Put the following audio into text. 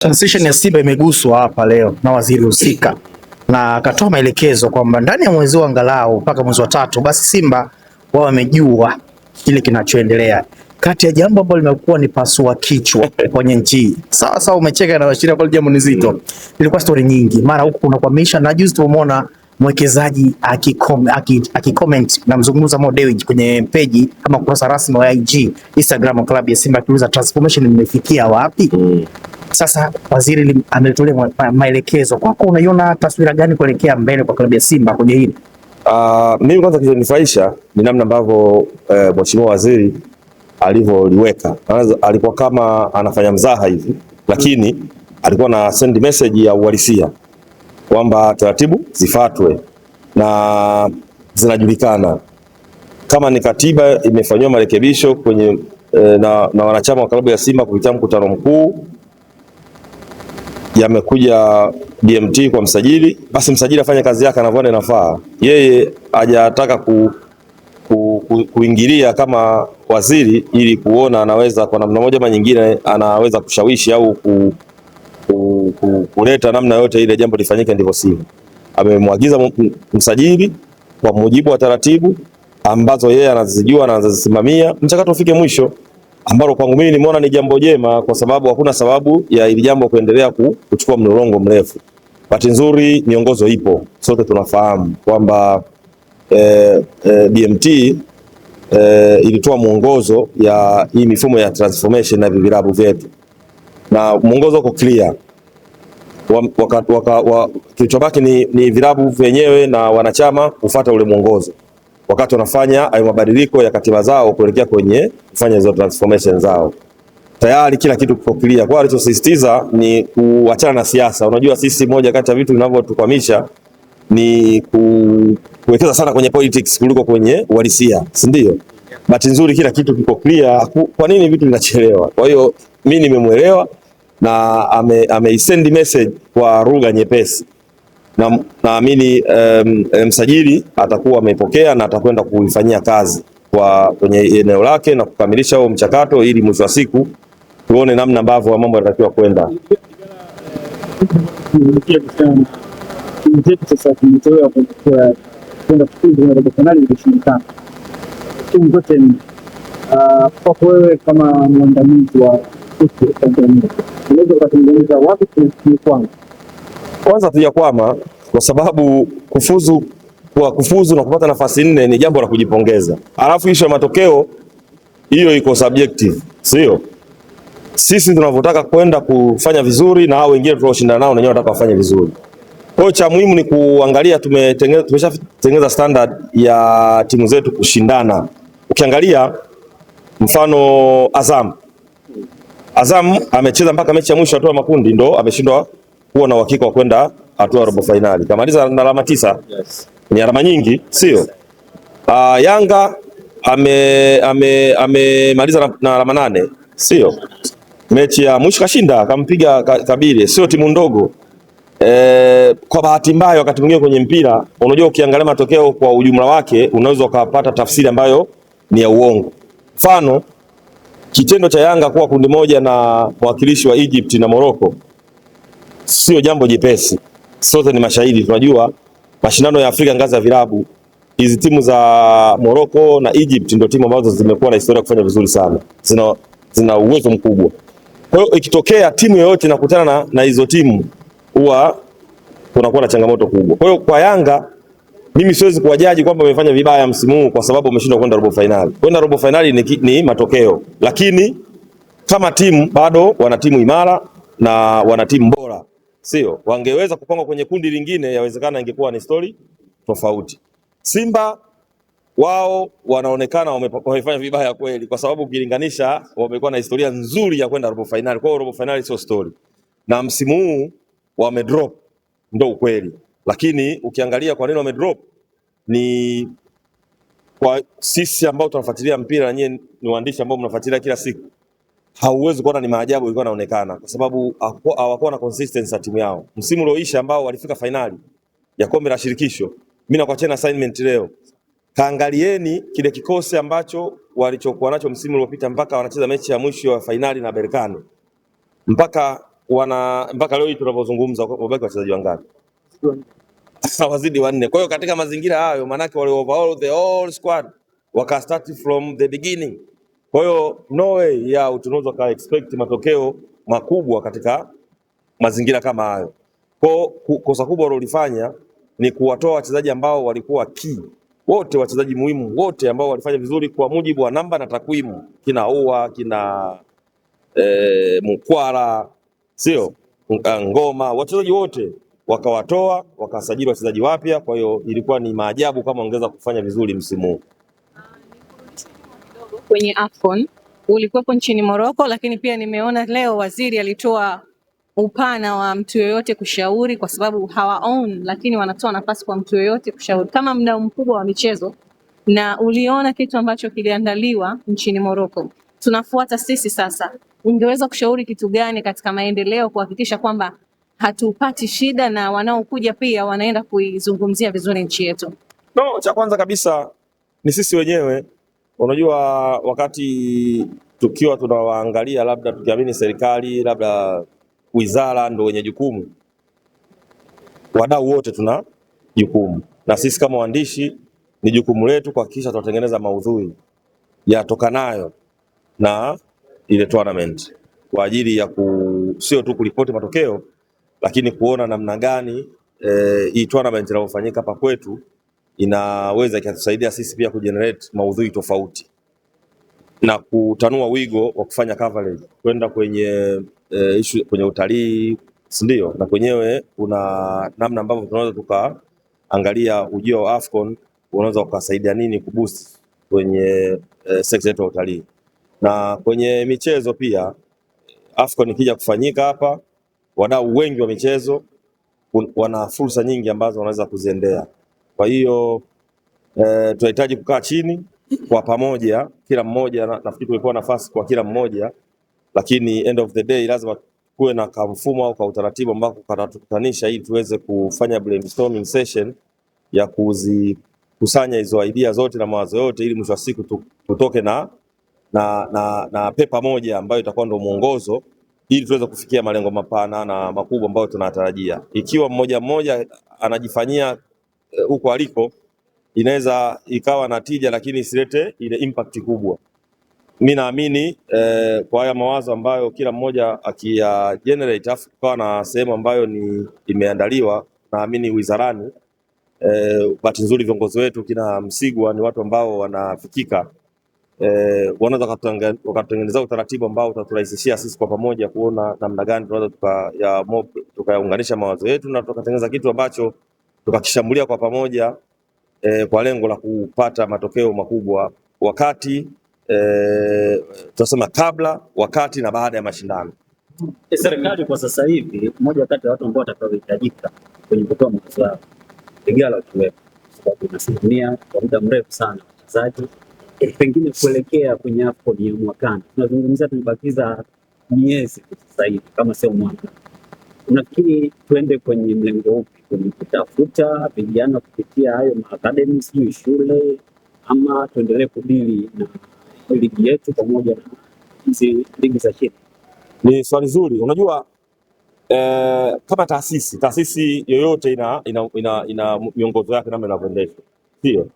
Transition ya Simba imeguswa hapa leo na waziri husika na akatoa maelekezo kwamba ndani ya mwezi angalau mpaka mwezi wa 3 basi Simba wao wamejua kile kinachoendelea. Kati ya jambo ambalo limekuwa ni pasua kichwa kwenye nchi. Sawa, umecheka na washiria kwa jambo nzito. Ilikuwa story nyingi. Mara huko kuna kwamisha na juzi tumeona mwekezaji akicomment na mzungumza Mo Dewji kwenye page kama kurasa rasmi wa IG Instagram club ya Simba akiuliza transformation imefikia wapi? Sasa waziri ametolea maelekezo. Kwako unaiona taswira gani kuelekea mbele kwa klabu ya Simba kwenye hili? Mimi kwanza kilichonifurahisha ni namna ambavyo mheshimiwa waziri alivyoliweka. Alikuwa kama anafanya mzaha hivi, lakini alikuwa na send message ya uhalisia kwamba taratibu zifuatwe na zinajulikana. Kama ni katiba imefanywa marekebisho kwenye na wanachama wa klabu ya Simba kupitia mkutano mkuu, yamekuja DMT kwa msajili, basi msajili afanye kazi yake anavyoona inafaa. Yeye hajataka kuingilia kama waziri ili kuona anaweza kwa namna moja ama nyingine anaweza kushawishi au kuleta namna yote ile jambo lifanyike, ndivyo sivyo. Amemwagiza msajili kwa mujibu wa taratibu ambazo yeye anazijua na anazisimamia, mchakato ufike mwisho, ambalo kwangu mimi nimeona ni jambo jema, kwa sababu hakuna sababu ya ili jambo kuendelea kuchukua mlolongo mrefu. Bahati nzuri miongozo ipo, sote tunafahamu kwamba BMT ilitoa mwongozo ya hii mifumo ya transformation na vilabu vyetu, na mwongozo uko clear. Kilichobaki ni vilabu vyenyewe na wanachama kufuata ule mwongozo wakati wanafanya hayo mabadiliko ya katiba zao kuelekea kwenye kufanya hizo transformation zao. Tayari kila kitu kiko clear. Kwa alichosisitiza ni kuachana na siasa. Unajua sisi moja kati ya vitu vinavyotukwamisha ni kuwekeza sana kwenye politics kuliko kwenye uhalisia, si ndio? Bahati nzuri kila kitu kiko clear. Kwa nini vitu vinachelewa? Kwa hiyo mimi nimemuelewa na ameisend message kwa lugha nyepesi. Na naamini msajili atakuwa ameipokea na atakwenda kuifanyia kazi kwenye eneo lake na kukamilisha huo mchakato ili mwisho wa siku tuone namna ambavyo mambo yanatakiwa kwenda. Kwa wewe kama mwandamizi wa unaweza kutengeneza wapi kwanza hatujakwama, kwa sababu kufuzu na kupata nafasi 4 ni jambo la kujipongeza. Alafu isha matokeo hiyo iko subjective, sio? Sisi tunavyotaka kwenda kufanya vizuri na hao wengine tunaoshindana nao wenyewe wanataka wafanye vizuri. Kwa hiyo cha muhimu ni kuangalia tumeshatengeneza standard ya timu zetu kushindana. Ukiangalia mfano Azam amecheza mpaka mechi ya mwisho hatua makundi ndo ameshindwa kuwa na uhakika wa kwenda hatua robo finali. Kamaliza na alama 9. Yes. Ni alama nyingi, sio? Yanga amemaliza na alama 8, sio? Mechi ya mwisho kashinda, kampiga Kabile, sio timu ndogo. Kwa bahati mbaya wakati mwingine kwenye mpira, unajua ukiangalia matokeo kwa ujumla wake unaweza ukapata tafsiri ambayo ni ya uongo. Mfano, kitendo cha Yanga kuwa kundi moja na mwakilishi wa Egypt na Morocco sio jambo jepesi. Sote ni mashahidi, tunajua mashindano ya Afrika ngazi ya vilabu, hizi timu za Morocco na Egypt ndio timu ambazo zimekuwa na historia kufanya vizuri sana. Zina uwezo mkubwa. Kwa hiyo ikitokea timu yoyote inakutana na hizo timu huwa kunakuwa na changamoto kubwa. Kwa hiyo kwa Yanga mimi siwezi kuwajaji kwamba wamefanya vibaya msimu huu kwa sababu wameshindwa kwenda robo finali. Kwenda robo finali ni matokeo, lakini kama timu bado wana timu imara na wana timu bora. Sio, wangeweza kupangwa kwenye kundi lingine, yawezekana ingekuwa ni story tofauti. Simba wao wanaonekana wamefanya vibaya kweli, kwa sababu ukilinganisha wamekuwa na historia nzuri ya kwenda robo finali. Kwa hiyo robo finali sio story. Na msimu huu wamedrop, ndio ukweli. Lakini ukiangalia kwa nini wamedrop, ni kwa sisi ambao tunafuatilia mpira na nyinyi ni waandishi ambao mnafuatilia kila siku, hauwezi kuona ni maajabu ilikuwa inaonekana, kwa sababu hawakuwa na consistency ya timu yao. Msimu ulioisha ambao walifika finali ya kombe la shirikisho, mimi nakuachia assignment leo. Kaangalieni kile kikosi ambacho walichokuwa nacho msimu uliopita mpaka wanacheza mechi ya mwisho ya finali na Berkane. Mpaka wana mpaka leo hii tunapozungumza wabaki wachezaji wangapi? Wazidi 4. Kwa hiyo katika mazingira hayo manake wale overall the whole squad waka start from the beginning. Kwa hiyo no way ya tunaweza ka expect matokeo makubwa katika mazingira kama hayo. Kwa kosa kubwa walilofanya ni kuwatoa wachezaji ambao walikuwa key. Wote wachezaji muhimu wote ambao walifanya vizuri kwa mujibu wa namba na takwimu, kina Oua, kina Mkwara, sio Ngoma, wachezaji wote wakawatoa, wakasajili wachezaji wapya. Kwa hiyo ilikuwa ni maajabu kama ongeza kufanya vizuri msimu huu. Kwenye AFCON ulikuwepo nchini Morocco, lakini pia nimeona leo waziri alitoa upana wa mtu yoyote kushauri, kwa sababu hawaown, lakini wanatoa nafasi kwa mtu yoyote kushauri kama mdau mkubwa wa michezo, na uliona kitu ambacho kiliandaliwa nchini Morocco. Tunafuata sisi sasa, ungeweza kushauri kitu gani katika maendeleo kuhakikisha kwamba hatupati shida na wanaokuja pia wanaenda kuizungumzia vizuri nchi yetu? No, cha kwanza kabisa ni sisi wenyewe. Unajua, wakati tukiwa tunawaangalia, labda tukiamini serikali, labda wizara ndio wenye jukumu, wadau wote tuna jukumu, na sisi kama waandishi ni jukumu letu kuhakikisha tunatengeneza maudhui yatokanayo na ile tournament kwa ajili ya sio tu kuripoti matokeo, lakini kuona namna gani hii tournament inayofanyika hapa kwetu inaweza ikatusaidia sisi pia kugenerate maudhui tofauti na kutanua wigo wa kufanya coverage kwenda kwenye issue kwenye utalii, ndio, na kwenyewe kuna namna ambavyo tunaweza tukaangalia ujio wa AFCON unaweza ukasaidia nini kuboost kwenye sekta yetu ya utalii. Na kwenye michezo pia, AFCON ikija kufanyika hapa, wadau wengi wa michezo wana fursa nyingi ambazo wanaweza kuziendea. Kwa hiyo tunahitaji kukaa chini kwa pamoja, kila mmoja, nafikiri tulikuwa nafasi kwa kila mmoja, lakini end of the day lazima kuwe na mfumo au utaratibu ambao katakutanisha ili tuweze kufanya brainstorming session ya kuzikusanya hizo idea zote na mawazo yote, ili mwisho wa siku tutoke na pepa moja ambayo itakuwa ndio mwongozo, ili tuweze kufikia malengo mapana na makubwa ambayo tunatarajia. Ikiwa mmoja mmoja anajifanyia huko aliko, inaweza ikawa na tija lakini isilete ile impact kubwa. Mimi naamini kwa haya mawazo ambayo kila mmoja akia generate afu kwa na sehemu ambayo ni imeandaliwa, naamini wizarani, bahati nzuri viongozi wetu kina Msigwa ni watu ambao wanafikika, wanaweza wakatutengenezea utaratibu ambao utaturahisishia sisi kwa pamoja kuona namna gani tunaweza tukaunganisha mawazo yetu na tukatengeneza kitu ambacho tukakishambulia kwa pamoja kwa lengo la kupata matokeo makubwa wakati tunasema kabla, wakati na baada ya mashindano. Serikali kwa sasa hivi, mmoja kati ya watu ambao watakaohitajika kwenye kutoa mawazo yao Igala kiwepo, sababu inasimamia kwa muda mrefu sana wachezaji, pengine kuelekea kwenye AFCON ya mwakani. Tunazungumzia tumebakiza miezi sasa hivi kama sio mwaka. Unafikiri tuende kwenye mlengo upi, kwenye kutafuta vijana kupitia hayo academy, sio shule, ama tuendelee kudili na ligi yetu pamoja na hizi ligi za chini? Ni swali zuri. Unajua kama taasisi yoyote ina miongozo yake namna inavyoendeshwa, sio?